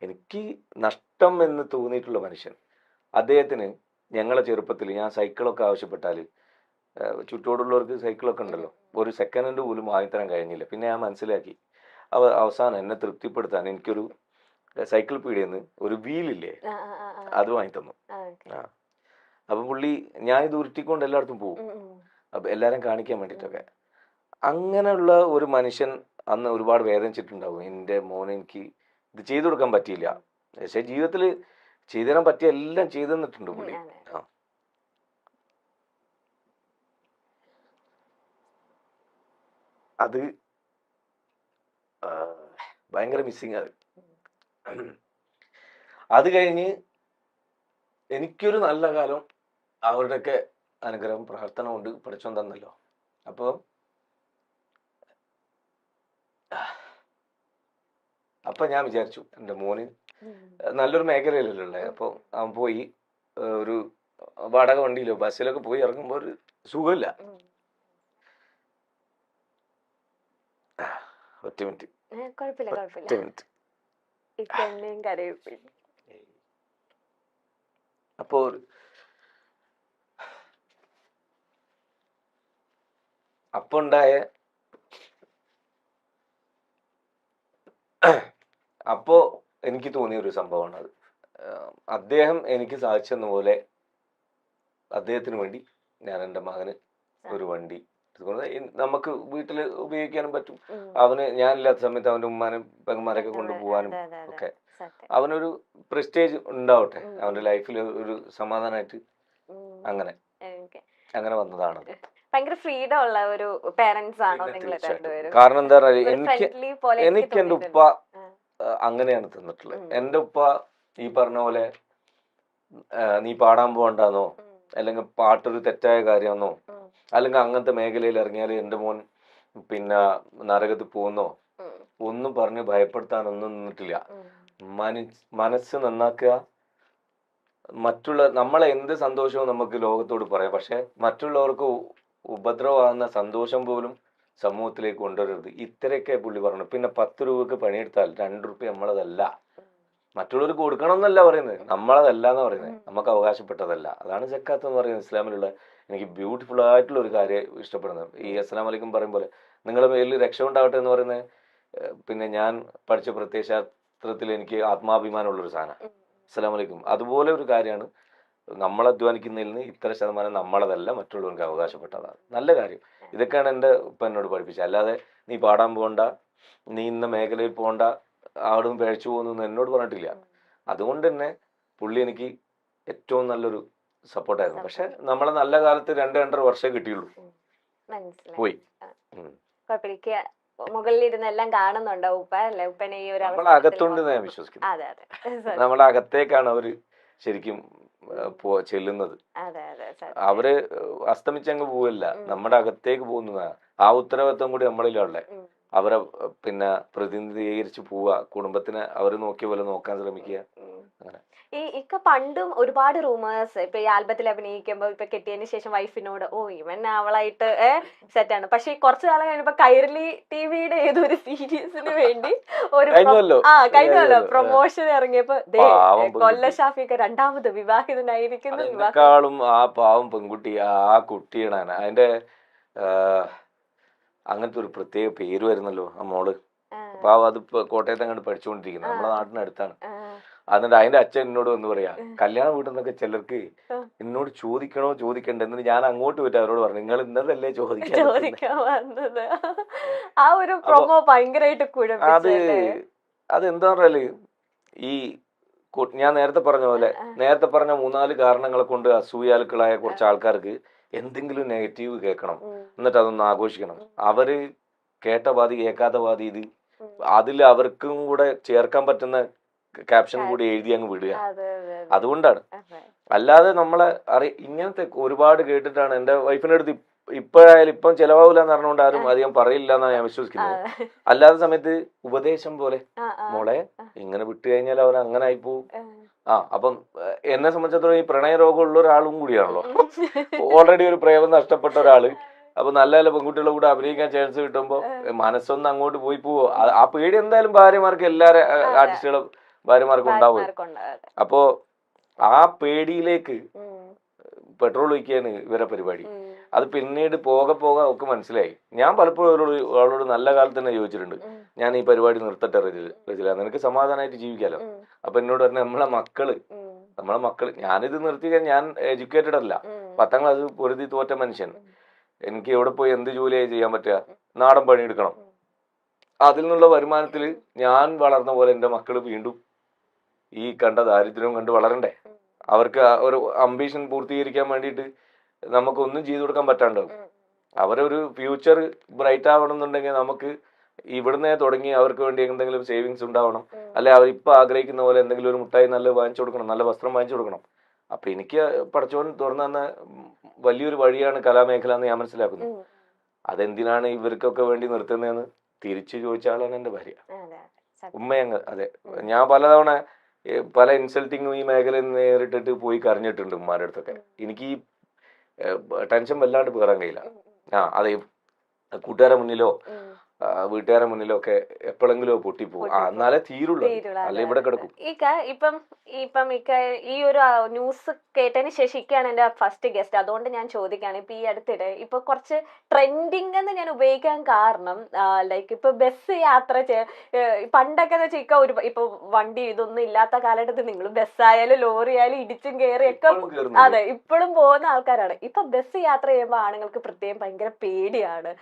എനിക്ക് നഷ്ടം എന്ന് തോന്നിയിട്ടുള്ള മനുഷ്യൻ അദ്ദേഹത്തിന് ഞങ്ങളെ ചെറുപ്പത്തിൽ ഞാൻ സൈക്കിളൊക്കെ ആവശ്യപ്പെട്ടാൽ ചുറ്റോടുള്ളവർക്ക് സൈക്കിളൊക്കെ ഉണ്ടല്ലോ, ഒരു സെക്കൻഡ് ഹാൻഡ് പോലും വാങ്ങിത്തരാൻ കഴിഞ്ഞില്ല. പിന്നെ ഞാൻ മനസ്സിലാക്കി അവസാനം എന്നെ തൃപ്തിപ്പെടുത്താൻ എനിക്കൊരു സൈക്കിൾ പീടിയെന്ന് ഒരു വീലില്ലേ അത് വാങ്ങി തന്നു. ആ അപ്പം പുള്ളി ഞാൻ ഇത് ഉരുട്ടിക്കൊണ്ട് എല്ലായിടത്തും പോകും, അപ്പം എല്ലാവരും കാണിക്കാൻ വേണ്ടിയിട്ടൊക്കെ. അങ്ങനെയുള്ള ഒരു മനുഷ്യൻ അന്ന് ഒരുപാട് വേദനിച്ചിട്ടുണ്ടാവും. എൻ്റെ മോനെ എനിക്ക് ഇത് ചെയ്തു കൊടുക്കാൻ പറ്റിയില്ല, പക്ഷെ ജീവിതത്തിൽ ചെയ്തു തരാൻ പറ്റിയ എല്ലാം ചെയ്തു തന്നിട്ടുണ്ട് പുള്ളി. ആ അത് ഭയങ്കര മിസ്സിങ്. അത് കഴിഞ്ഞ് എനിക്കൊരു നല്ല കാലം അവരുടെയൊക്കെ അനുഗ്രഹം പ്രാർത്ഥന കൊണ്ട് പഠിച്ചോൻ തന്നല്ലോ. അപ്പോൾ ഞാൻ വിചാരിച്ചു എൻ്റെ മോന് നല്ലൊരു മേഖലയിലല്ലോ ഉള്ളത്. അപ്പോൾ അവൻ പോയി ഒരു വാടക വണ്ടിയിലോ ബസ്സിലൊക്കെ പോയി ഇറങ്ങുമ്പോൾ ഒരു സുഖമില്ല. ഒറ്റ മിനിറ്റ്. അപ്പോൾ അപ്പോ എനിക്ക് തോന്നിയ ഒരു സംഭവമാണ് അത്. അദ്ദേഹം എനിക്ക് സാധിച്ചെന്ന പോലെ അദ്ദേഹത്തിന് വേണ്ടി ഞാൻ എൻ്റെ മകന് ഒരു വണ്ടി നമുക്ക് വീട്ടിൽ ഉപയോഗിക്കാനും പറ്റും. അവന് ഞാനില്ലാത്ത സമയത്ത് അവൻ്റെ ഉമ്മാനും പെങ്ങന്മാരൊക്കെ കൊണ്ടുപോകാനും ഒക്കെ അവനൊരു പ്രസ്റ്റേജ് ഉണ്ടാവട്ടെ അവന്റെ ലൈഫിൽ, ഒരു സമാധാനമായിട്ട്. അങ്ങനെ വന്നതാണ്. ഭയങ്കര ഫ്രീഡം ഉള്ള ഒരു പേരൻസ് ആണോ നിങ്ങൾ രണ്ടുപേരും? കാരണം എന്താ പറയുക, എനിക്ക് എൻ്റെ ഉപ്പ അങ്ങനെയാണ് തന്നിട്ടുള്ളത്. എൻ്റെ ഉപ്പ ഈ പറഞ്ഞ പോലെ നീ പാടാൻ പോകണ്ടെന്നോ അല്ലെങ്കിൽ പാട്ടൊരു തെറ്റായ കാര്യമെന്നോ അല്ലെങ്കിൽ അങ്ങനത്തെ മേഖലയിൽ ഇറങ്ങിയാൽ എൻ്റെ മോൻ പിന്നെ നരകത്തിൽ പോകുന്നോ ഒന്നും പറഞ്ഞ് ഭയപ്പെടുത്താനൊന്നും നിന്നിട്ടില്ല. മനസ്സ് നന്നാക്കുക, നമ്മളെ എന്ത് സന്തോഷവും നമുക്ക് ലോകത്തോട് പറയാം, പക്ഷെ മറ്റുള്ളവർക്ക് ഉപദ്രവമാകുന്ന സന്തോഷം പോലും സമൂഹത്തിലേക്ക് കൊണ്ടുവരരുത്. ഇത്രയൊക്കെ പുള്ളി പറഞ്ഞു. പിന്നെ 10 രൂപക്ക് പണിയെടുത്താൽ 2 രൂപ നമ്മളതല്ല, മറ്റുള്ളവർക്ക് കൊടുക്കണം എന്നല്ല പറയുന്നത്, നമ്മളതല്ല എന്ന് പറയുന്നത്, നമുക്ക് അവകാശപ്പെട്ടതല്ല. അതാണ് സക്കാത്ത് എന്ന് പറയുന്നത് ഇസ്ലാമിലുള്ള എനിക്ക് ബ്യൂട്ടിഫുൾ ആയിട്ടുള്ള ഒരു കാര്യം ഇഷ്ടപ്പെടുന്നത്. ഈ അസ്സലാമു അലൈക്കും പറയും പോലെ നിങ്ങളുടെ പേരിൽ രക്ഷ ഉണ്ടാവട്ടെ എന്ന് പറയുന്നത്, പിന്നെ ഞാൻ പഠിച്ച പ്രത്യയശാസ്ത്രത്തിൽ എനിക്ക് ആത്മാഭിമാനമുള്ളൊരു സാധനം അസ്സലാമു അലൈക്കും. അതുപോലെ ഒരു കാര്യമാണ്, നമ്മൾ അധ്വാനിക്കുന്നതിൽ നിന്ന് ഇത്ര ശതമാനം നമ്മളതല്ല, മറ്റുള്ളവർക്ക് അവകാശപ്പെട്ടതാണ്. നല്ല കാര്യം. ഇതൊക്കെയാണ് എൻ്റെ ഉപ്പ എന്നോട് പഠിപ്പിച്ചത്. അല്ലാതെ നീ പാടാൻ പോകണ്ട, നീ ഇന്ന മേഖലയിൽ പോകണ്ട, ആടും പേഴ്ചു പോകുന്നു എന്നോട് പറഞ്ഞിട്ടില്ല. അതുകൊണ്ട് തന്നെ പുള്ളി എനിക്ക് ഏറ്റവും നല്ലൊരു സപ്പോർട്ടായിരുന്നു. പക്ഷെ നമ്മളെ നല്ല കാലത്ത് 2-2.5 വർഷമേ കിട്ടിയുള്ളൂ, പോയി. മുകളിലിരുന്ന് എല്ലാം കാണുന്നുണ്ടോ ഉപ്പ? അല്ലെ ഉപ്പനെ ഈ ഒരു നമ്മളെ അകത്തുണ്ട് ഞാൻ വിശ്വസിക്കുന്നു. നമ്മളെ അകത്തേക്കാണ് അവര് ശരിക്കും ചെല്ലുന്നത്. അവര് അസ്തമിച്ചങ്ങ് പോവല്ല, നമ്മുടെ അകത്തേക്ക് പോകുന്നതാണ്. ആ ഉത്തരവാദിത്വം കൂടി നമ്മളിലുള്ള അവരെ പിന്നെ പ്രതിനിധീകരിച്ച് പോവുക, കുടുംബത്തിനെ അവര് നോക്കിയ പോലെ നോക്കാൻ ശ്രമിക്കുക. അങ്ങനെ ഇക്ക പണ്ടും ഒരുപാട് റൂമേഴ്സ്, ഇപ്പൊ ഈ ആൽബത്തിൽ അഭിനയിക്കുമ്പോ ഇപ്പൊ കെട്ടിയതിന് ശേഷം വൈഫിനോട് ഇവൻ അവളായിട്ട് സെറ്റാണ്. പക്ഷെ കുറച്ചു കാലം കഴിഞ്ഞപ്പോ കൈരളി ടിവിയുടെ ഏതൊരു സീരീസിന് വേണ്ടി ഒരു കഴിഞ്ഞല്ലോ പ്രൊമോഷൻ ഇറങ്ങിയപ്പോ കൊല്ല ഷാഫിയൊക്കെ 2ാമത് വിവാഹിതനായിരിക്കുന്നു. ആ പാവം പെൺകുട്ടി, ആ കുട്ടിയാണ് അതിന്റെ അങ്ങനത്തെ ഒരു പ്രത്യേക പേര് വരുന്നല്ലോ ആ മോള്. പാവം അത് കോട്ടയത്ത് അങ്ങോട്ട് പഠിച്ചുകൊണ്ടിരിക്കുന്നത്, നമ്മളെ നാട്ടിനടുത്താണ്. എന്നിട്ട് അതിന്റെ അച്ഛൻ എന്നോട് വന്ന് പറയാ, കല്യാണ വീട്ടിൽ നിന്നൊക്കെ ചിലർക്ക് എന്നോട് ചോദിക്കണ്ടോ എന്നിട്ട് ഞാൻ അങ്ങോട്ട് പോയിട്ട് അവരോട് പറഞ്ഞു, നിങ്ങൾ ഇന്നതല്ലേ ചോദിക്കാൻ വന്നത്. ആ ഒരു പ്രൊമോ ഭയങ്കരമായിട്ട് അതെന്താ പറഞ്ഞാല്, ഈ ഞാൻ നേരത്തെ പറഞ്ഞ പോലെ, നേരത്തെ പറഞ്ഞ 3-4 കാരണങ്ങളെ കൊണ്ട് അസൂയാലുക്കളായ കുറച്ച് ആൾക്കാർക്ക് എന്തെങ്കിലും നെഗറ്റീവ് കേൾക്കണം, എന്നിട്ട് അതൊന്ന് ആഘോഷിക്കണം. അവര് കേട്ട പാതി കേൾക്കാത്ത പാതി ഇത് അതിൽ അവർക്കും കൂടെ ചേർക്കാൻ പറ്റുന്ന ക്യാപ്ഷൻ കൂടി എഴുതി അങ്ങ് വിടുക. അതുകൊണ്ടാണ്. അല്ലാതെ നമ്മളെ ഇങ്ങനത്തെ ഒരുപാട് കേട്ടിട്ടാണ്. എൻ്റെ വൈഫിൻ്റെ അടുത്ത് ഇപ്പോഴായാലും ഇപ്പം ചെലവാവില്ല എന്ന് പറഞ്ഞുകൊണ്ട് ആരും അധികം പറയില്ല എന്നാണ് ഞാൻ വിശ്വസിക്കുന്നത്. അല്ലാത്ത സമയത്ത് ഉപദേശം പോലെ, മോളെ ഇങ്ങനെ വിട്ടു കഴിഞ്ഞാൽ അവൻ അങ്ങനെ ആയിപ്പോവും. അപ്പം എന്നെ സംബന്ധിച്ചിടത്തോളം ഈ പ്രണയ രോഗമുള്ള ഒരാളും കൂടിയാണല്ലോ, ഓൾറെഡി ഒരു പ്രേമം നഷ്ടപ്പെട്ട ഒരാള്. അപ്പൊ നല്ല നല്ല പെൺകുട്ടികളുടെ കൂടെ അഭിനയിക്കാൻ ചാൻസ് കിട്ടുമ്പോ മനസ്സൊന്നും അങ്ങോട്ട് പോയി പോവോ? ആ പേടി എന്തായാലും ഭാര്യമാർക്ക് എല്ലാരും ആർട്ടിസ്റ്റുകളും ഭാര്യമാർക്ക് ഉണ്ടാവും. ഭാര്യമാർക്കുണ്ടാകാതെ. അപ്പോ ആ പേടിയിലേക്ക് പെട്രോൾ ഒഴിക്കുകയാണ് ഇവരെ പരിപാടി. അത് പിന്നീട് പോകെ ഒക്കെ മനസ്സിലായി. ഞാൻ പലപ്പോഴും അവളോട് നല്ല കാലത്ത് തന്നെ ചോദിച്ചിട്ടുണ്ട്, ഞാൻ ഈ പരിപാടി നിർത്തട്ടെ റജില, നിനക്ക് സമാധാനമായിട്ട് ജീവിക്കാലോ. അപ്പൊ എന്നോട് പറഞ്ഞ നമ്മളെ മക്കള് ഞാനിത് നിർത്തിക്കാൻ ഞാൻ എഡ്യൂക്കേറ്റഡ് അല്ല, 10ാം ക്ലാസ് പൊരുതി തോറ്റ മനുഷ്യൻ. എനിക്ക് എവിടെ പോയി എന്ത് ജോലിയായി ചെയ്യാൻ പറ്റുക? നാടൻ പണിയെടുക്കണം. അതിൽ നിന്നുള്ള വരുമാനത്തിൽ ഞാൻ വളർന്ന പോലെ എൻ്റെ മക്കള് വീണ്ടും ഈ കണ്ട ദാരിദ്ര്യവും കണ്ട് വളരണ്ടേ? അവർക്ക് ഒരു അംബീഷൻ പൂർത്തീകരിക്കാൻ വേണ്ടിയിട്ട് നമുക്കൊന്നും ചെയ്തു കൊടുക്കാൻ പറ്റാണ്ടാവും. അവരൊരു ഫ്യൂച്ചർ ബ്രൈറ്റ് ആവണം എന്നുണ്ടെങ്കിൽ നമുക്ക് ഇവിടുന്ന് തുടങ്ങി അവർക്ക് വേണ്ടി എന്തെങ്കിലും സേവിങ്സ് ഉണ്ടാവണം. അല്ലെ അവർ ഇപ്പൊ ആഗ്രഹിക്കുന്ന പോലെ എന്തെങ്കിലും ഒരു മുട്ടായി നല്ല വാങ്ങിച്ചു കൊടുക്കണം, നല്ല വസ്ത്രം വാങ്ങിച്ചു കൊടുക്കണം. അപ്പൊ എനിക്ക് പടച്ചോൻ തുറന്നു തന്ന വലിയൊരു വഴിയാണ് കലാമേഖല എന്ന് ഞാൻ മനസ്സിലാക്കുന്നു. അതെന്തിനാണ് ഇവർക്കൊക്കെ വേണ്ടി നിർത്തുന്നതെന്ന് തിരിച്ചു ചോദിച്ചാലാണ് എൻ്റെ ഭാര്യ. ഉമ്മയങ്ങ് അതെ. ഞാൻ പലതവണ പല ഇൻസൾട്ടിങ്ങും ഈ മേഖലയിൽ നേരിട്ടിട്ട് പോയി കരഞ്ഞിട്ടുണ്ട് ഉമ്മാരുടെ അടുത്തൊക്കെ. എനിക്ക് ഈ ടെൻഷൻ വല്ലാണ്ട് പേറാൻ കഴിയില്ല. അതെ, കൂട്ടുകാരെ മുന്നിലോ വീട്ടുകാരെ മുന്നിലോ ഒക്കെ എപ്പോഴെങ്കിലും പൊട്ടിപ്പോകും. എന്നാലേ തീരുള്ളൂ, അല്ലെ ഇവിടെ കിടക്കും. ഇപ്പം ഈ ഒരു ന്യൂസ് കേട്ടതിന് ശേഷം ഇക്കാണ് എന്റെ ഫസ്റ്റ് ഗസ്റ്റ്. അതുകൊണ്ട് ഞാൻ ചോദിക്കാണ്, ഇപ്പൊ ഈ അടുത്തിടെ ഇപ്പൊ കുറച്ച് ട്രെൻഡിങ് എന്ന് ഞാൻ ഉപയോഗിക്കാൻ കാരണം ലൈക്ക് ഇപ്പൊ ബസ് യാത്ര പണ്ടൊക്കെ എന്ന് വെച്ചാൽ ഒരു ഇപ്പൊ വണ്ടി ഇതൊന്നും ഇല്ലാത്ത കാലഘട്ടത്തിൽ നിങ്ങൾ ബസ്സായാലും ലോറി ആയാലും ഇടിച്ചും കയറിയൊക്കെ അതെ ഇപ്പോഴും പോകുന്ന ആൾക്കാരാണ്. ഇപ്പൊ ബസ് യാത്ര ചെയ്യുമ്പോൾ ആണുങ്ങൾക്ക് പ്രത്യേകം ഭയങ്കര പേടിയാണ്.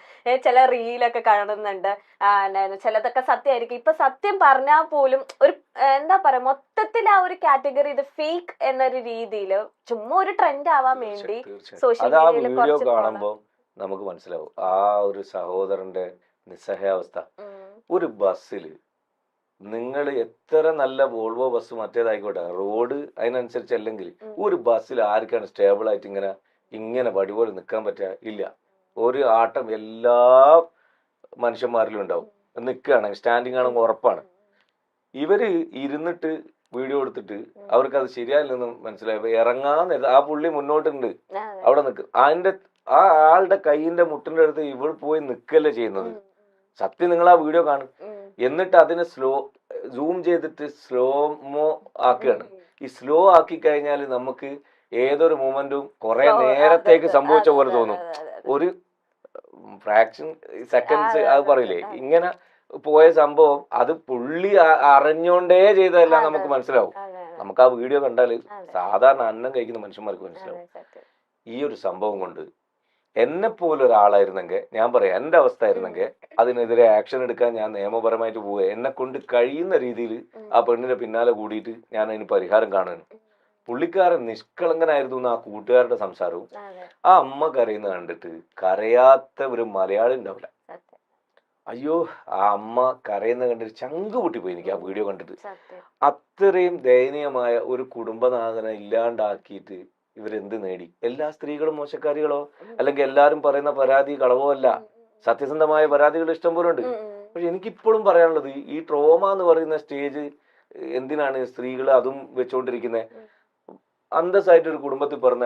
ചില റീലൊക്കെ കാണുന്നുണ്ട്, ചിലതൊക്കെ സത്യമായിരിക്കും. ഇപ്പൊ സത്യം പറഞ്ഞാൽ പോലും ഒരു എന്താ പറയാ, മൊത്തത്തിൽ ആ ഒരു കാറ്റഗറി ഇത് ഫേക്ക് എന്നൊരു രീതിയിൽ ചുമ്മാ ഒരു ട്രെൻഡ് ആവാൻ വേണ്ടി സോഷ്യൽ മീഡിയയിൽ കാണുമ്പോൾ നമുക്ക് മനസ്സിലാവും ആ ഒരു സഹോദരന്റെ നിസ്സഹായാവസ്ഥ. ഒരു ബസ്സില് നിങ്ങൾ എത്ര നല്ല വോൾവോ ബസ് മറ്റേതായിക്കോട്ടെ, റോഡ് അതിനനുസരിച്ചല്ലെങ്കിൽ ഒരു ബസ്സിൽ ആർക്കാണ് സ്റ്റേബിൾ ആയിട്ട് ഇങ്ങനെ വടി പോലെ നിൽക്കാൻ പറ്റുക? ഇല്ല. ഒരു ആട്ടം എല്ലാ മനുഷ്യന്മാരിലും ഉണ്ടാവും. നിൽക്കുകയാണെങ്കിൽ സ്റ്റാൻഡിങ് ആണെങ്കിൽ ഉറപ്പാണ്. ഇവര് ഇരുന്നിട്ട് വീഡിയോ എടുത്തിട്ട് അവർക്ക് അത് ശരിയായില്ലെന്ന് മനസ്സിലായപ്പോ ഇറങ്ങാൻ ആ പുള്ളി മുന്നോട്ടുണ്ട്, അവിടെ നിൽക്കും. ആ ആളുടെ കൈയിന്റെ മുട്ടിന്റെ അടുത്ത് ഇവൾ പോയി നിൽക്കല്ലേ ചെയ്യുന്നത്. സത്യം നിങ്ങൾ ആ വീഡിയോ കാണും. എന്നിട്ട് അതിനെ സൂം ചെയ്തിട്ട് സ്ലോമോ ആക്കുകയാണ്. ഈ സ്ലോ ആക്കി കഴിഞ്ഞാൽ നമുക്ക് ഏതൊരു മൂമെന്റും കുറെ നേരത്തേക്ക് സംഭവിച്ച പോലെ തോന്നും. ഒരു ഫ്രാക്ഷൻ സെക്കൻഡ്സ് അത് പറയില്ലേ, ഇങ്ങനെ പോയ സംഭവം അത് പുള്ളി അറിഞ്ഞോണ്ടേ ചെയ്തതല്ല നമുക്ക് മനസ്സിലാവും. നമുക്ക് ആ വീഡിയോ കണ്ടാൽ സാധാരണ അന്നം കഴിക്കുന്ന മനുഷ്യന്മാർക്ക് മനസ്സിലാവും. ഈ ഒരു സംഭവം കൊണ്ട് എന്നെ പോലെ ഒരാളായിരുന്നെങ്കിൽ, ഞാൻ പറയാം എന്റെ അവസ്ഥ ആയിരുന്നെങ്കിൽ അതിനെതിരെ ആക്ഷൻ എടുക്കാൻ ഞാൻ നിയമപരമായിട്ട് പോവുക. എന്നെ കൊണ്ട് കഴിയുന്ന രീതിയിൽ ആ പെണ്ണിന്റെ പിന്നാലെ കൂടിയിട്ട് ഞാൻ അതിന് പരിഹാരം കാണുന്നു. പുള്ളിക്കാരൻ നിഷ്കളങ്കനായിരുന്നു ആ കൂട്ടുകാരുടെ സംസാരവും. ആ അമ്മ കരയുന്ന കണ്ടിട്ട് കരയാത്ത ഒരു മലയാളി ഉണ്ടാവില്ല. അയ്യോ, ആ അമ്മ കരയുന്ന കണ്ടിട്ട് ചങ്ക് പൊട്ടിപ്പോയി എനിക്ക് ആ വീഡിയോ കണ്ടിട്ട്. അത്രയും ദയനീയമായ ഒരു കുടുംബനാഥനെ ഇല്ലാണ്ടാക്കിയിട്ട് ഇവരെന്ത് നേടി? എല്ലാ സ്ത്രീകളും മോശക്കാരികളോ അല്ലെങ്കിൽ എല്ലാരും പറയുന്ന പരാതി കളവോ അല്ല. സത്യസന്ധമായ പരാതികൾ ഇഷ്ടം പോലെ ഉണ്ട്. പക്ഷെ എനിക്കിപ്പോഴും പറയാനുള്ളത്, ഈ ട്രോമ എന്ന് പറയുന്ന സ്റ്റേജ് എന്തിനാണ് സ്ത്രീകൾ അതും വെച്ചുകൊണ്ടിരിക്കുന്നത്? അന്തസ്സായിട്ട് ഒരു കുടുംബത്തിൽ പറഞ്ഞ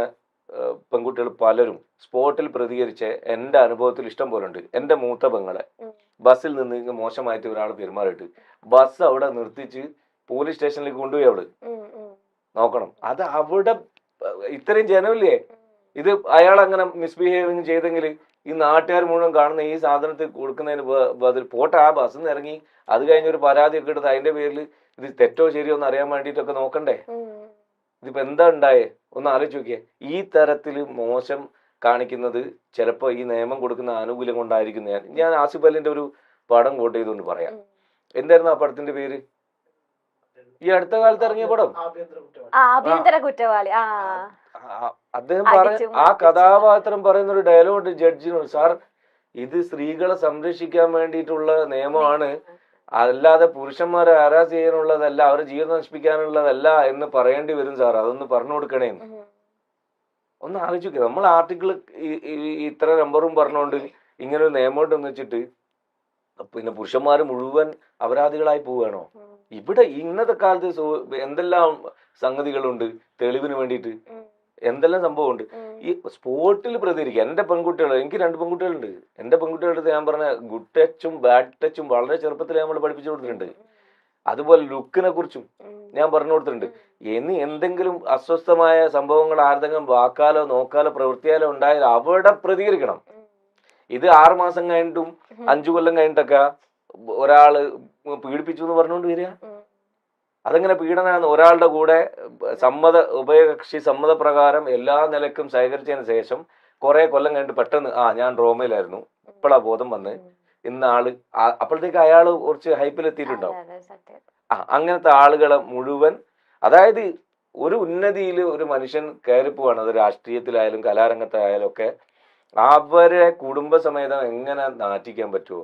പെൺകുട്ടികൾ പലരും സ്പോട്ടിൽ പ്രതികരിച്ച എന്റെ അനുഭവത്തിൽ ഇഷ്ടം പോലെ ഉണ്ട്. എന്റെ മൂത്ത പെങ്ങളെ ബസ്സിൽ നിന്ന് മോശമായിട്ട് ഒരാൾ പെരുമാറിയിട്ട് ബസ് അവിടെ നിർത്തിച്ച് പോലീസ് സ്റ്റേഷനിലേക്ക് കൊണ്ടുപോയി. അവള് നോക്കണം, അത് അവിടെ ഇത്രയും ജനമില്ലേ, ഇത് അയാൾ അങ്ങനെ മിസ്ബിഹേവിങ് ചെയ്തെങ്കിൽ ഈ നാട്ടുകാർ മുഴുവൻ കാണുന്ന ഈ സാധനത്തിൽ കൊടുക്കുന്നതിന് ബദൽ പോട്ടെ ആ ബസ്സിൽ നിന്ന് ഇറങ്ങി അത് കഴിഞ്ഞൊരു പരാതിയൊക്കെ എടുത്ത് അതിന്റെ പേരിൽ ഇത് തെറ്റോ ശരിയോ എന്ന് അറിയാൻ വേണ്ടിയിട്ടൊക്കെ നോക്കണ്ടേ? ഇതിപ്പോ എന്താ ഉണ്ടായേ ഒന്ന് ആലോചിച്ച് നോക്കിയേ. ഈ തരത്തില് മോശം കാണിക്കുന്നത് ചിലപ്പോ ഈ നിയമം കൊടുക്കുന്ന ആനുകൂല്യം കൊണ്ടായിരിക്കും. ഞാൻ ആസിഫ് അലിന്റെ ഒരു പടം കോട്ട് ചെയ്തുകൊണ്ട് പറയാം. എന്തായിരുന്നു ആ പടത്തിന്റെ പേര്? ഈ അടുത്ത കാലത്ത് ഇറങ്ങിയ പടം ആഭ്യന്തര കുറ്റവാളി. അദ്ദേഹം ആ കഥാപാത്രം പറയുന്ന ഒരു ഡയലോഗ് ജഡ്ജിനോട്, സാർ ഇത് സ്ത്രീകളെ സംരക്ഷിക്കാൻ വേണ്ടിയിട്ടുള്ള നിയമമാണ്, അല്ലാതെ പുരുഷന്മാരെ ഹരാസ് ചെയ്യാനുള്ളതല്ല, അവരുടെ ജീവിതം നശിപ്പിക്കാനുള്ളതല്ല എന്ന് പറയേണ്ടി വരും സാർ, അതൊന്ന് പറഞ്ഞു കൊടുക്കണേ. ഒന്ന് ആലോചിക്കുക. നമ്മൾ ആർട്ടിക്കിൾ ഇത്ര നമ്പറും പറഞ്ഞുകൊണ്ട് ഇങ്ങനെ ഒരു നിയമം വെച്ചിട്ട് പിന്നെ പുരുഷന്മാര് മുഴുവൻ അപരാധികളായി പോവുകയാണോ? ഇവിടെ ഇന്നത്തെ കാലത്ത് എന്തെല്ലാം സംഗതികളുണ്ട് തെളിവിന് വേണ്ടിയിട്ട്, എന്തെല്ലാം സംഭവമുണ്ട്. ഈ സ്പോട്ടിൽ പ്രതികരിക്കുക. എന്റെ പെൺകുട്ടികൾ, എനിക്ക് 2 പെൺകുട്ടികളുണ്ട്. എന്റെ പെൺകുട്ടികളുടെ ഞാൻ പറഞ്ഞ ഗുഡ് ടച്ചും ബാഡ് ടച്ചും വളരെ ചെറുപ്പത്തിൽ നമ്മൾ പഠിപ്പിച്ചു കൊടുത്തിട്ടുണ്ട്. അതുപോലെ ലുക്കിനെ കുറിച്ചും ഞാൻ പറഞ്ഞു കൊടുത്തിട്ടുണ്ട്. ഇനി എന്തെങ്കിലും അസ്വസ്ഥമായ സംഭവങ്ങൾ ആരുടെങ്കിലും വാക്കാലോ നോക്കാലോ പ്രവൃത്തിയാലോ ഉണ്ടായാൽ അവിടെ പ്രതികരിക്കണം. ഇത് 6 മാസം കഴിഞ്ഞിട്ടും 5 കൊല്ലം കഴിഞ്ഞിട്ടൊക്കെ ഒരാള് പീഡിപ്പിച്ചു എന്ന് പറഞ്ഞുകൊണ്ട് വരിക. അതെങ്ങനെ പീഡനാണ്? ഒരാളുടെ കൂടെ ഉഭയകക്ഷി സമ്മതപ്രകാരം എല്ലാ നിലക്കും സഹകരിച്ചതിന് ശേഷം കുറെ കൊല്ലം കഴിഞ്ഞിട്ട് പെട്ടെന്ന് ഞാൻ ഡ്രോമയിലായിരുന്നു, ഇപ്പോഴാ ബോധം വന്ന്, ഇന്ന ആള് അപ്പോഴത്തേക്ക് അയാള് കുറച്ച് ഹൈപ്പിലെത്തിയിട്ടുണ്ടാവും. അങ്ങനത്തെ ആളുകളെ മുഴുവൻ, അതായത് ഒരു ഉന്നതിയിൽ ഒരു മനുഷ്യൻ കയറിപ്പോവാണ്, അത് രാഷ്ട്രീയത്തിലായാലും കലാരംഗത്തായാലും ഒക്കെ, അവരെ കുടുംബസമേതം എങ്ങനെ നാറ്റിക്കാൻ പറ്റുമോ?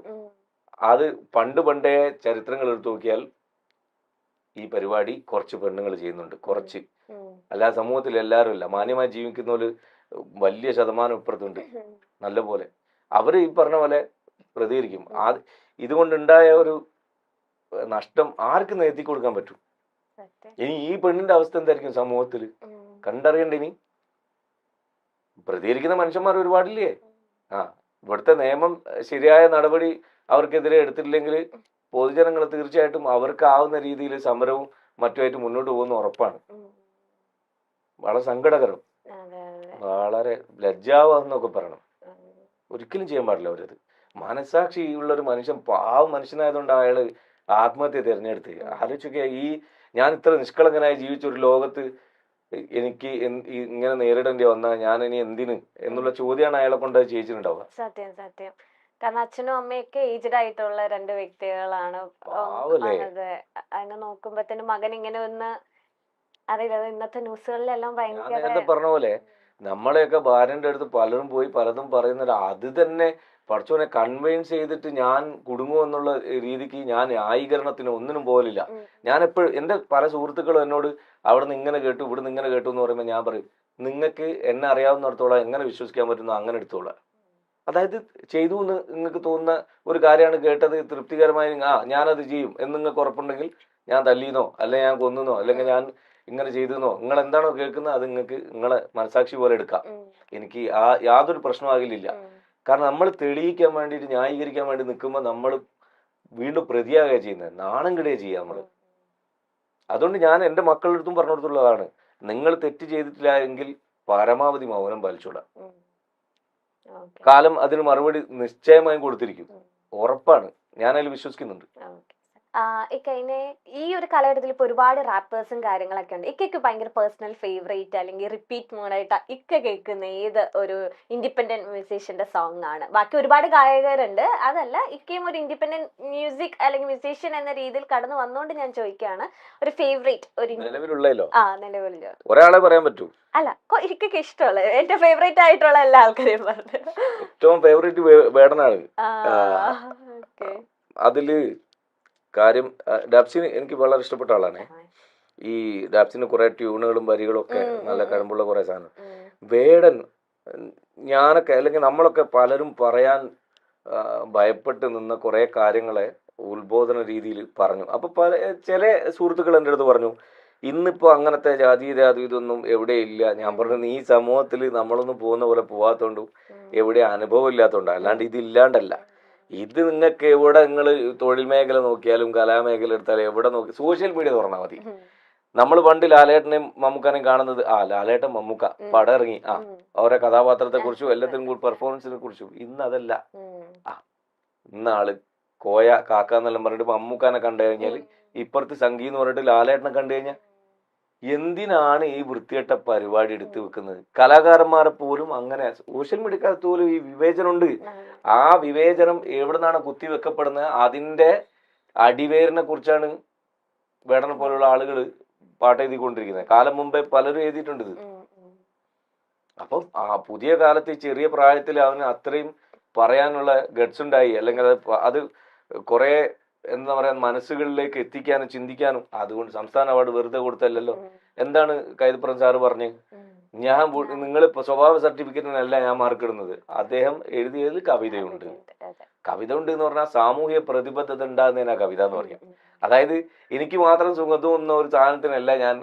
അത് പണ്ടേ ചരിത്രങ്ങൾ എടുത്തു നോക്കിയാൽ ഈ പരിപാടി കുറച്ച് പെണ്ണുങ്ങൾ ചെയ്യുന്നുണ്ട്, കുറച്ച്. അല്ലാതെ സമൂഹത്തിൽ എല്ലാവരും ഇല്ല. മാന്യമായി ജീവിക്കുന്നവര് വലിയ ശതമാനം ഇപ്പുറത്തുണ്ട് നല്ല പോലെ. അവര് ഈ പറഞ്ഞ പോലെ പ്രതികരിക്കും. ഇതുകൊണ്ടുണ്ടായ ഒരു നഷ്ടം ആർക്ക് നികത്തി കൊടുക്കാൻ പറ്റും? ഇനി ഈ പെണ്ണിന്റെ അവസ്ഥ എന്തായിരിക്കും സമൂഹത്തിൽ കണ്ടറിയണ്ട. ഇനി പ്രതികരിക്കുന്ന മനുഷ്യന്മാർ ഒരുപാടില്ലേ? ഇവിടുത്തെ നിയമം ശരിയായ നടപടി അവർക്കെതിരെ എടുത്തിട്ടില്ലെങ്കിൽ പൊതുജനങ്ങൾ തീർച്ചയായിട്ടും അവർക്കാവുന്ന രീതിയിൽ സമരവും മറ്റുമായിട്ട് മുന്നോട്ട് പോകുന്ന ഉറപ്പാണ്. വളരെ സങ്കടകരം, വളരെ ലജ്ജാവെന്നൊക്കെ പറയണം. ഒരിക്കലും ചെയ്യാൻ പാടില്ല അവരത്. മനസാക്ഷി ഉള്ള ഒരു മനുഷ്യൻ, പാവ മനുഷ്യനായതുകൊണ്ട് അയാള് ആത്മഹത്യ തിരഞ്ഞെടുത്ത്. ആലോചിക്കുക, ഞാൻ ഇത്ര നിഷ്കളങ്കനായി ജീവിച്ച ഒരു ലോകത്ത് എനിക്ക് ഇങ്ങനെ നേരിടേണ്ടി വന്നാൽ ഞാൻ ഇനി എന്തിന് എന്നുള്ള ചോദ്യമാണ് അയാളെ കൊണ്ട് ചെയ്യിച്ചിട്ടുണ്ടാവുക. സത്യം സത്യം. കാരണം അച്ഛനും അമ്മയൊക്കെ ഏജ്ഡ് ആയിട്ടുള്ള 2 വ്യക്തികളാണ്. അതെ, അതിനെ നോക്കുമ്പോഴത്തേനും മകൻ ഇങ്ങനെ ഒന്ന് അറിയില്ല. ഇന്നത്തെ ന്യൂസുകളിലെല്ലാം ഭയങ്കര, നേരത്തെ പറഞ്ഞ പോലെ നമ്മളെയൊക്കെ ഭാര്യന്റെ അടുത്ത് പലരും പോയി പലതും പറയുന്നത്, അത് തന്നെ പഠിച്ചോനെ കൺവിൻസ് ചെയ്തിട്ട് ഞാൻ കുടുങ്ങും എന്നുള്ള രീതിക്ക് ഞാൻ ന്യായീകരണത്തിന് ഒന്നിനും പോലില്ല. ഞാൻ എപ്പോഴും എന്റെ പല സുഹൃത്തുക്കളും എന്നോട് അവിടെ നിന്ന് ഇങ്ങനെ കേട്ടു ഇവിടെ നിന്ന് ഇങ്ങനെ കേട്ടു എന്ന് പറയുമ്പോൾ ഞാൻ പറയും, നിങ്ങൾക്ക് എന്നെ അറിയാവുന്നിടത്തോളം എങ്ങനെ വിശ്വസിക്കാൻ പറ്റുന്നു അങ്ങനെ എടുത്തോളാം. അതായത് ചെയ്തു എന്ന് നിങ്ങൾക്ക് തോന്നുന്ന ഒരു കാര്യമാണ് കേട്ടത്, തൃപ്തികരമായി ഞാനത് ചെയ്യും എന്ന് നിങ്ങൾക്ക് ഉറപ്പുണ്ടെങ്കിൽ, ഞാൻ തല്ലിയെന്നോ അല്ലെങ്കിൽ ഞാൻ കൊന്നുന്നോ അല്ലെങ്കിൽ ഞാൻ ഇങ്ങനെ ചെയ്തെന്നോ നിങ്ങൾ എന്താണോ കേൾക്കുന്നത് അത് നിങ്ങൾക്ക് നിങ്ങളെ മനസാക്ഷി പോലെ എടുക്കാം. എനിക്ക് യാതൊരു പ്രശ്നമാകില്ല. കാരണം നമ്മൾ തെളിയിക്കാൻ വേണ്ടിയിട്ട് ന്യായീകരിക്കാൻ വേണ്ടി നിൽക്കുമ്പോൾ നമ്മൾ വീണ്ടും പ്രതിയാകുക ചെയ്യുന്നത്, നാണം കിടുക ചെയ്യുക നമ്മള്. അതുകൊണ്ട് ഞാൻ എൻ്റെ മക്കളുടെ അടുത്തും പറഞ്ഞു കൊടുത്തുള്ളതാണ്, നിങ്ങൾ തെറ്റ് ചെയ്തിട്ടില്ല എങ്കിൽ പരമാവധി മൗനം പാലിച്ചോളാം. കാലം അതിന് മറുപടി നിശ്ചയമായും കൊടുത്തിരിക്കും, ഉറപ്പാണ്. ഞാനതിൽ വിശ്വസിക്കുന്നുണ്ട്. ഇക്കതിനെ ഈ ഒരു കാലഘട്ടത്തിൽ ഇപ്പൊ ഒരുപാട് റാപ്പേഴ്സും കാര്യങ്ങളൊക്കെ ഉണ്ട്. ഇക്കയ്ക്ക് ഭയങ്കര പേഴ്സണൽ ഫേവറേറ്റ് അല്ലെങ്കിൽ റിപ്പീറ്റ് മോഡായിട്ട് ഇക്ക കേൾക്കുന്ന ഏത് ഒരു ഇൻഡിപെൻഡന്റ് മ്യൂസീഷ്യന്റെ സോങ് ആണ്? ബാക്കി ഒരുപാട് ഗായകരുണ്ട്, അതല്ല, ഇക്കയും ഒരു ഇൻഡിപെൻഡന്റ് മ്യൂസിക് അല്ലെങ്കിൽ മ്യൂസീഷ്യൻ എന്ന രീതിയിൽ കടന്നു വന്നോണ്ട് ഞാൻ ചോദിക്കുകയാണ്, ഒരു ഫേവറേറ്റ് ഒരു നിലവിലുള്ള ഒരാളെ പറയാൻ പറ്റൂ? അല്ല, ഇക്കയ്ക്ക് ഇഷ്ടമുള്ള എന്റെ ഫേവറേറ്റ് ആയിട്ടുള്ള എല്ലാ ആൾക്കാരെയും പറഞ്ഞു. ഏറ്റവും ഫേവറേറ്റ് വേടനാണ്. അതില് കാര്യം ഡാപ്സിന് എനിക്ക് വളരെ ഇഷ്ടപ്പെട്ട ആളാണ്. ഈ ഡാപ്സിന് കുറെ ട്യൂണുകളും വരികളും ഒക്കെ നല്ല കഴിവുള്ള കുറെ സാധനം. വേടൻ ഞാനൊക്കെ അല്ലെങ്കിൽ നമ്മളൊക്കെ പലരും പറയാൻ ഭയപ്പെട്ട് നിന്ന കുറെ കാര്യങ്ങളെ ഉത്ബോധന രീതിയിൽ പറഞ്ഞു. അപ്പൊ ചില സുഹൃത്തുക്കൾ എൻ്റെ അടുത്ത് പറഞ്ഞു, ഇന്നിപ്പോ അങ്ങനത്തെ ജാതി ഇതൊന്നും എവിടെ ഇല്ല. ഞാൻ പറഞ്ഞു, ഈ സമൂഹത്തിൽ നമ്മളൊന്നും പോകുന്ന പോലെ പോവാത്തോണ്ടും എവിടെ അനുഭവം ഇല്ലാത്തോണ്ടാ, അല്ലാണ്ട് ഇതില്ലാണ്ടല്ല. ഇത് നിങ്ങൾക്ക് എവിടെ നിങ്ങൾ തൊഴിൽ മേഖല നോക്കിയാലും കലാമേഖല എടുത്താലും എവിടെ നോക്കി സോഷ്യൽ മീഡിയ തുറന്നാൽ മതി. നമ്മൾ പണ്ട് ലാലേട്ടനെയും മമ്മൂക്കാനെയും കാണുന്നത് ലാലേട്ടൻ മമ്മൂക്ക പടം ഇറങ്ങി അവരെ കഥാപാത്രത്തെ കുറിച്ചും എല്ലാത്തിനും കൂടി പെർഫോമൻസിനെ കുറിച്ചും. ഇന്ന് അതല്ല. ഇന്നാള് കോയ കാക്ക എന്നെല്ലാം പറഞ്ഞിട്ട് മമ്മൂക്കാനെ കണ്ടു കഴിഞ്ഞാൽ ഇപ്പുറത്ത് സംഗീ എന്ന് പറഞ്ഞിട്ട് ലാലേട്ടനെ കണ്ടു കഴിഞ്ഞാൽ എന്തിനാണ് ഈ വൃത്തികെട്ട പരിപാടി എടുത്തു വെക്കുന്നത്? കലാകാരന്മാരെ പോലും അങ്ങനെ സോഷ്യൽ മീഡിയക്കകത്ത് പോലും ഈ വിവേചനമുണ്ട്. ആ വിവേചനം എവിടെ നിന്നാണ് കുത്തിവെക്കപ്പെടുന്നത്? അതിന്റെ അടിവേരിനെ കുറിച്ചാണ് വേടനെ പോലുള്ള ആളുകൾ പാട്ട് എഴുതിക്കൊണ്ടിരിക്കുന്നത്. കാലം മുമ്പേ പലരും എഴുതിയിട്ടുണ്ട് ഇത്. അപ്പം ആ പുതിയ കാലത്ത് ചെറിയ പ്രായത്തിൽ അവന് അത്രയും പറയാനുള്ള ഗട്സ് ഉണ്ടായി, അല്ലെങ്കിൽ അത് കുറെ എന്താ പറയാ മനസ്സുകളിലേക്ക് എത്തിക്കാനും ചിന്തിക്കാനും. അതുകൊണ്ട് സംസ്ഥാന അവാർഡ് വെറുതെ കൊടുത്തല്ലോ. എന്താണ് കൈതപ്രം സാറ് പറഞ്ഞ്, ഞാൻ നിങ്ങൾ സ്വഭാവ സർട്ടിഫിക്കറ്റിനല്ല ഞാൻ മാർക്ക് ഇടുന്നത്, അദ്ദേഹം എഴുതിയതിൽ കവിതയുണ്ട്. കവിത ഉണ്ട് എന്ന് പറഞ്ഞാൽ സാമൂഹിക പ്രതിബദ്ധത ഉണ്ടാകുന്നതിനാ കവിത എന്ന് പറയാം. അതായത് എനിക്ക് മാത്രം സുഖം എന്ന ഒരു സാധനത്തിനല്ല ഞാൻ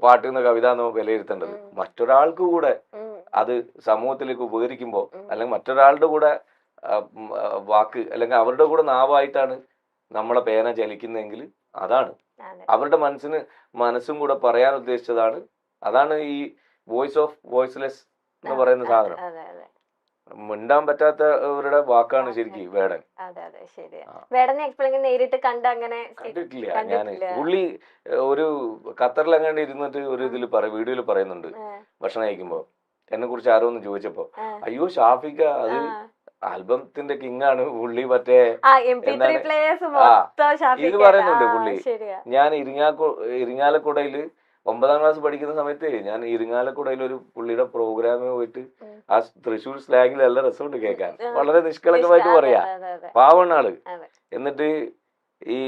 പാട്ടുന്ന കവിത എന്ന് വിലയിരുത്തേണ്ടത്. മറ്റൊരാൾക്ക് കൂടെ അത് സമൂഹത്തിലേക്ക് ഉപകരിക്കുമ്പോൾ, അല്ലെങ്കിൽ മറ്റൊരാളുടെ കൂടെ വാക്ക് അല്ലെങ്കിൽ അവരുടെ കൂടെ നാവായിട്ടാണ് നമ്മളെ പേന ചലിക്കുന്നതെങ്കിൽ അതാണ് അതെ അവരുടെ മനസ്സും കൂടെ പറയാൻ ഉദ്ദേശിച്ചതാണ്. അതാണ് ഈ വോയിസ് ഓഫ് വോയിസ്ലെസ് എന്ന് പറയുന്ന അതെ സാധനം. അതെ അതെ മിണ്ടാൻ പറ്റാത്തവരുടെ വാക്കാണ് ശരിക്കും വേടൻ. അതെ അതെ ശരിയാ. ആ, വേടനെ എപ്പോഴെങ്കിലും നേരിട്ട് കണ്ട് അങ്ങനെ കണ്ടിട്ടില്ല ഞാന്. കണ്ടിട്ടില്ല. പുള്ളി ഒരു ഖത്തറിലെങ്ങാണ്ട് ഇരുന്നിട്ട് ഒരു ഇതിൽ വീഡിയോയിൽ പറയുന്നുണ്ട്, ആ, ഭക്ഷണം കഴിക്കുമ്പോ എന്നെ കുറിച്ച് ആരോ ഒന്ന് ചോദിച്ചപ്പോ, ആ, അയ്യോ ഷാഫിക്ക അത് ആ. ആൽബത്തിന്റെ കിങ് ആണ് പുള്ളി, മറ്റേ ആ MP3 എന്താണ് പ്ലേയേഴ്സ് ആ മൊത്തം ഇത് ഷാഫിക്കാണ്. പറയുന്നുണ്ട് ആ പുള്ളി. ശരിയാ. ഞാൻ ഇരിങ്ങാലക്കുടയില് 9ാം ക്ലാസ് പഠിക്കുന്ന സമയത്ത് ഞാൻ ഇരിങ്ങാലക്കുടയിൽ ഒരു പുള്ളിയുടെ പ്രോഗ്രാമിന് പോയിട്ട് ഉം. ആ തൃശ്ശൂർ സ്ലാങ്ങിൽ നല്ല രസമുണ്ട് കേൾക്കാൻ. ആ, വളരെ നിഷ്കളങ്കമായിട്ട് അതെ പറയാ, അതെ അതെ പാവണ്ണ ആള്. അതെ എന്നിട്ട് ഈ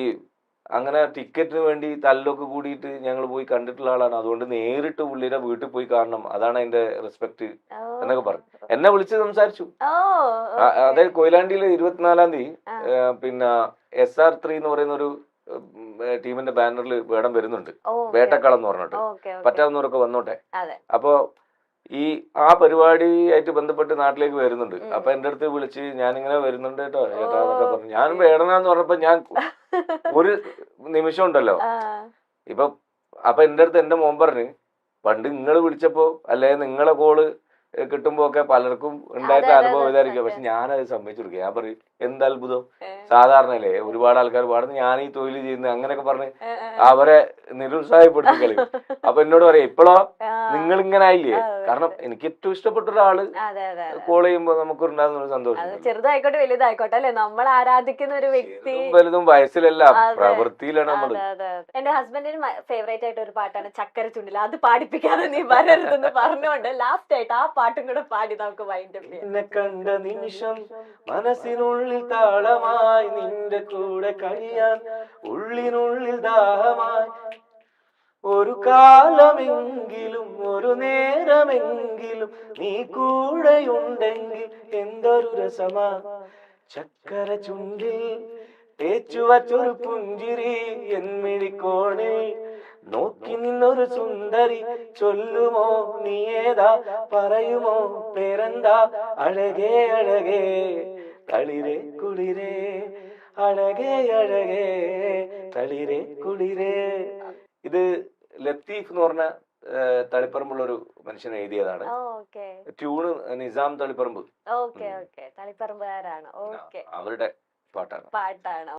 അങ്ങനെ ടിക്കറ്റിന് വേണ്ടി തല്ലൊക്കെ കൂടിയിട്ട് ഞങ്ങൾ പോയി കണ്ടിട്ടുള്ള ആളാണ്. അതുകൊണ്ട് നേരിട്ട് പുള്ളിയുടെ വീട്ടിൽ പോയി കാണണം, അതാണ് അതിന്റെ റെസ്പെക്ട് ഓ എന്നൊക്കെ പറഞ്ഞു. എന്നെ വിളിച്ച് സംസാരിച്ചു. ഓ അതായത് കൊയിലാണ്ടിയിൽ 24ാം തീയതി ആ. പിന്നെ SR3 എന്ന് പറയുന്ന ഒരു ടീമിന്റെ ബാനറിൽ വേടം വരുന്നുണ്ട്, ഓ വേട്ടക്കളം എന്ന് പറഞ്ഞിട്ട്. ഓക്കെ ഓക്കെ പറ്റാവുന്നവരൊക്കെ വന്നോട്ടെ. അതെ അപ്പോ ഈ ആ പരിപാടിയായിട്ട് ബന്ധപ്പെട്ട് നാട്ടിലേക്ക് വരുന്നുണ്ട്. ഉം. അപ്പൊ എന്റെ അടുത്ത് വിളിച്ച് ഞാനിങ്ങനെ വരുന്നുണ്ട് കേട്ടോ ഓ ചേട്ടാ എന്നൊക്കെ പറഞ്ഞു. ഞാൻ വേടനാന്ന് പറഞ്ഞപ്പോ ഞാൻ ഒരു നിമിഷം ഉണ്ടല്ലോ ആ ഇപ്പൊ, അപ്പൊ എന്റെ അടുത്ത് എന്റെ മോൻ പറഞ്ഞു, പണ്ട് നിങ്ങൾ വിളിച്ചപ്പോ അല്ലെ നിങ്ങളെ കോള് കിട്ടുമ്പോ ഒക്കെ പലർക്കും അതെ ഉണ്ടായിട്ടുള്ള അതെ അനുഭവം അതെ ഇതായിരിക്കും. പക്ഷെ സത്യം. ഞാനത് സമ്മതിച്ചു കൊടുക്കുക. ഞാൻ പറയും എന്ത് അത്ഭുതം, ഏ, സാധാരണയല്ലേ ഒരുപാട് ആൾക്കാർ പാടുന്നു, ഞാൻ ഈ തൊഴിൽ ചെയ്യുന്നത് അങ്ങനെയൊക്കെ പറഞ്ഞ് ഏ, ഏ, അവരെ നിരുത്സാഹപ്പെടുത്തി കളയും. അപ്പൊ എന്നോട് പറയാം ഇപ്പോഴോ ആ, നിങ്ങൾ ഇങ്ങനെ ആയില്ലേ. അതെ കാരണം എനിക്ക് ഏറ്റവും ഇഷ്ടപ്പെട്ട ഒരാള് അതെ അതെ അതെ. കോൾ ചെയ്യുമ്പോ നമുക്ക് ഉണ്ടാകുന്ന ഒരു അത് സന്തോഷം. ചെറുതായിക്കോട്ടെ വലുതായിക്കോട്ടെ അല്ലെ, നമ്മൾ ആരാധിക്കുന്ന ഒരു വ്യക്തി. ചെറുതും വലുതും വയസ്സിലല്ല, അതെ പ്രവൃത്തിയിലാണ് നമ്മള്. അതെ അതെ അതെ. എന്റെ ഹസ്ബൻഡിന് ഫേവറേറ്റ് ആയിട്ട് ഒരു പാട്ടാണ് ചക്കര ചുണ്ടിൽ. അത് പാടിപ്പിക്കാതെ നീ വരരുതെന്ന് പറഞ്ഞുകൊണ്ട് ലാസ്റ്റ് ആയിട്ട് ആ പാട്ടും കൂടെ പാടി നമുക്ക് വൈൻഡ് അപ്പ് ചെയ്യാം. നിന്നെ കണ്ട നിമിഷം മനസ്സിനുള്ളിൽ താളമായി, നിന്റെ കൂടെ കഴിയാൻ ഉള്ളിനുള്ളിൽ ദാഹമായി, ഒരു കാലമെങ്കിലും ഒരു നേരമെങ്കിലും നീ കൂടെയുണ്ടെങ്കിൽ എന്തൊരു രസമാ, ചക്കര ചുണ്ടിൽ തേച്ചു വച്ചൊരു പുഞ്ചിരി എന്മിഴിക്കോണിൽ നോക്കി നിന്നൊരു സുന്ദരി, ചൊല്ലുമോ നീ ഏതാ, പറയുമോ പേരെന്താ, അഴകേ അഴകേ തളിരേ കുളിരേ, അഴകേ അഴകേ തളിരേ കുളിരേ. ഇത് ലത്തീഫ് എന്ന് പറഞ്ഞ തളിപ്പറമ്പുള്ള ഒരു മനുഷ്യൻ എഴുതിയതാണ്. Okay tune Nizam Taliparamba okay okay. തളിപ്പറമ്പുകാരാണ്. ഓക്കെ അവരുടെ പാട്ടാണ്. പാട്ടാണ്.